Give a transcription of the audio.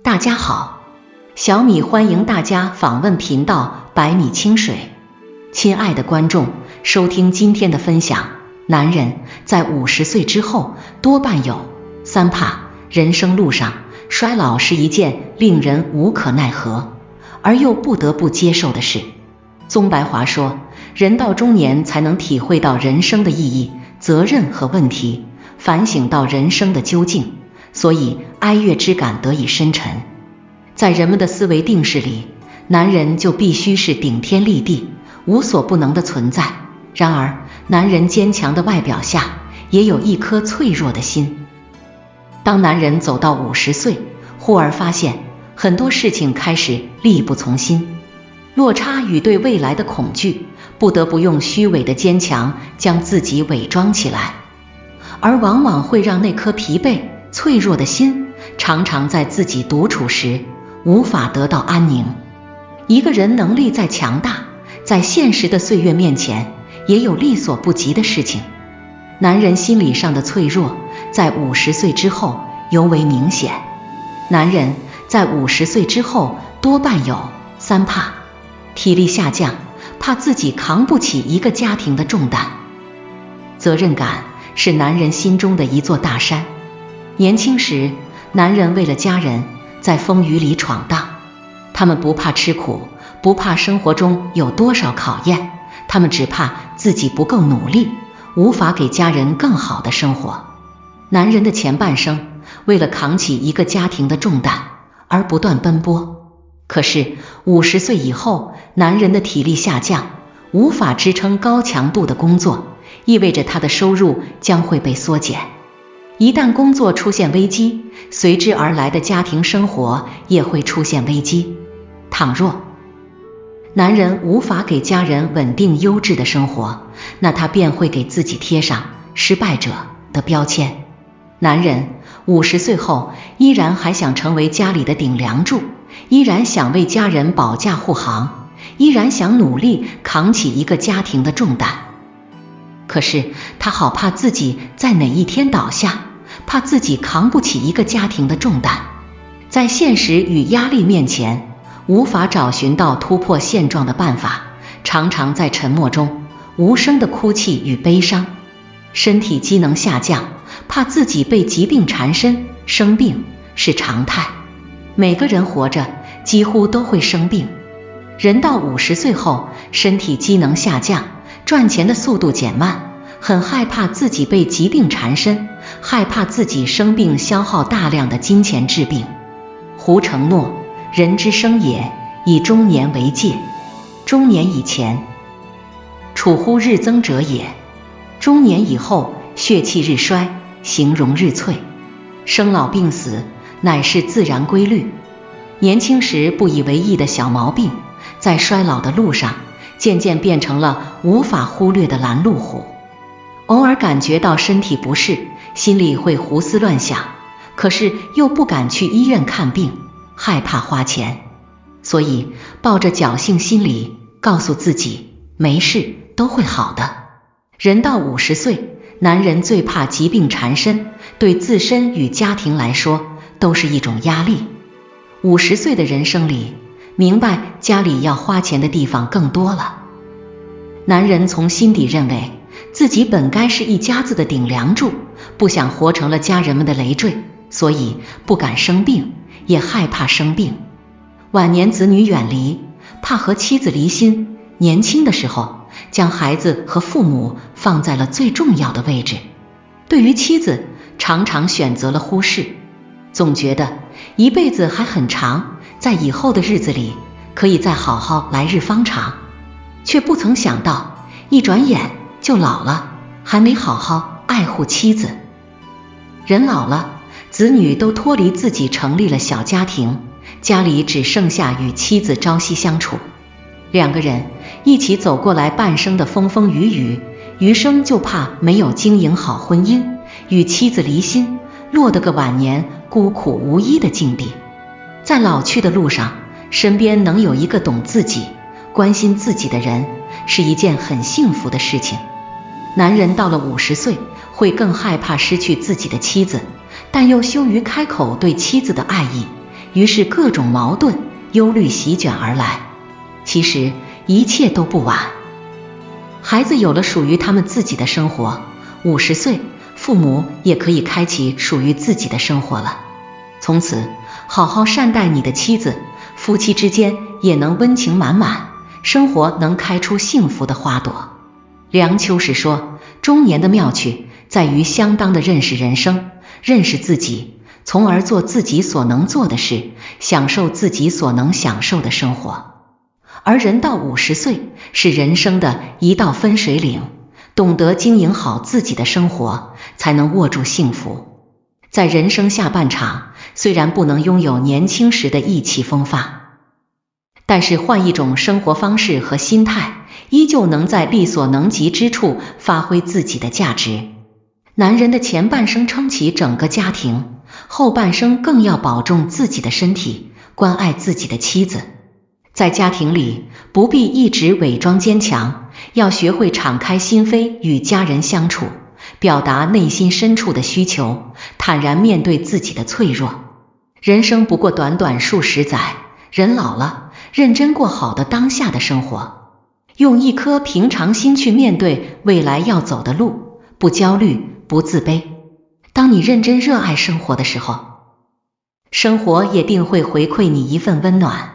大家好，小米欢迎大家访问频道百米清水。亲爱的观众，收听今天的分享。男人在50岁之后多半有3怕。人生路上，衰老是一件令人无可奈何而又不得不接受的事。宗白华说，人到中年才能体会到人生的意义、责任和问题，反省到人生的究竟，所以哀乐之感得以深沉。在人们的思维定式里，男人就必须是顶天立地、无所不能的存在。然而，男人坚强的外表下，也有一颗脆弱的心。当男人走到50岁，忽而发现很多事情开始力不从心，落差与对未来的恐惧，不得不用虚伪的坚强将自己伪装起来，而往往会让那颗疲惫、脆弱的心，常常在自己独处时无法得到安宁。一个人能力再强大，在现实的岁月面前，也有力所不及的事情。男人心理上的脆弱，在50岁之后尤为明显。男人在50岁之后多半有3怕。体力下降，怕自己扛不起一个家庭的重担。责任感是男人心中的一座大山。年轻时，男人为了家人，在风雨里闯荡。他们不怕吃苦，不怕生活中有多少考验，他们只怕自己不够努力，无法给家人更好的生活。男人的前半生，为了扛起一个家庭的重担而不断奔波。可是50岁以后，男人的体力下降，无法支撑高强度的工作，意味着他的收入将会被缩减。一旦工作出现危机，随之而来的家庭生活也会出现危机。倘若男人无法给家人稳定优质的生活，那他便会给自己贴上失败者的标签。男人50岁后依然还想成为家里的顶梁柱，依然想为家人保驾护航，依然想努力扛起一个家庭的重担。可是他好怕自己在哪一天倒下，怕自己扛不起一个家庭的重担。在现实与压力面前，无法找寻到突破现状的办法，常常在沉默中无声的哭泣与悲伤。身体机能下降，怕自己被疾病缠身，生病是常态。每个人活着几乎都会生病。人到50岁后，身体机能下降，赚钱的速度减慢，很害怕自己被疾病缠身，害怕自己生病消耗大量的金钱治病。胡承诺，人之生也，以中年为界。中年以前，处乎日增者也；中年以后，血气日衰，形容日脆。生老病死乃是自然规律。年轻时不以为意的小毛病，在衰老的路上渐渐变成了无法忽略的拦路虎。偶尔感觉到身体不适，心里会胡思乱想，可是又不敢去医院看病，害怕花钱，所以抱着侥幸心理告诉自己没事，都会好的。人到50岁，男人最怕疾病缠身，对自身与家庭来说都是一种压力。50岁的人生里，明白家里要花钱的地方更多了。男人从心底认为自己本该是一家子的顶梁柱，不想活成了家人们的累赘，所以不敢生病，也害怕生病。晚年子女远离，怕和妻子离心，年轻的时候将孩子和父母放在了最重要的位置，对于妻子常常选择了忽视，总觉得一辈子还很长，在以后的日子里可以再好好来日方长，却不曾想到一转眼就老了，还没好好爱护妻子。人老了，子女都脱离自己，成立了小家庭，家里只剩下与妻子朝夕相处。2个人一起走过来半生的风风雨雨，余生就怕没有经营好婚姻，与妻子离心，落得个晚年孤苦无依的境地。在老去的路上，身边能有一个懂自己、关心自己的人，是一件很幸福的事情。男人到了50岁，会更害怕失去自己的妻子，但又羞于开口对妻子的爱意，于是各种矛盾、忧虑席卷而来。其实一切都不晚。孩子有了属于他们自己的生活，50岁，父母也可以开启属于自己的生活了。从此，好好善待你的妻子，夫妻之间也能温情满满，生活能开出幸福的花朵。梁秋实说，中年的妙趣在于相当的认识人生，认识自己，从而做自己所能做的事，享受自己所能享受的生活。而人到50岁，是人生的一道分水岭，懂得经营好自己的生活，才能握住幸福。在人生下半场，虽然不能拥有年轻时的意气风发，但是换一种生活方式和心态，依旧能在力所能及之处发挥自己的价值。男人的前半生撑起整个家庭，后半生更要保重自己的身体，关爱自己的妻子。在家庭里，不必一直伪装坚强，要学会敞开心扉与家人相处，表达内心深处的需求，坦然面对自己的脆弱。人生不过短短数十载，人老了，认真过好的当下的生活，用一颗平常心去面对未来要走的路，不焦虑，不自卑。当你认真热爱生活的时候，生活也定会回馈你一份温暖。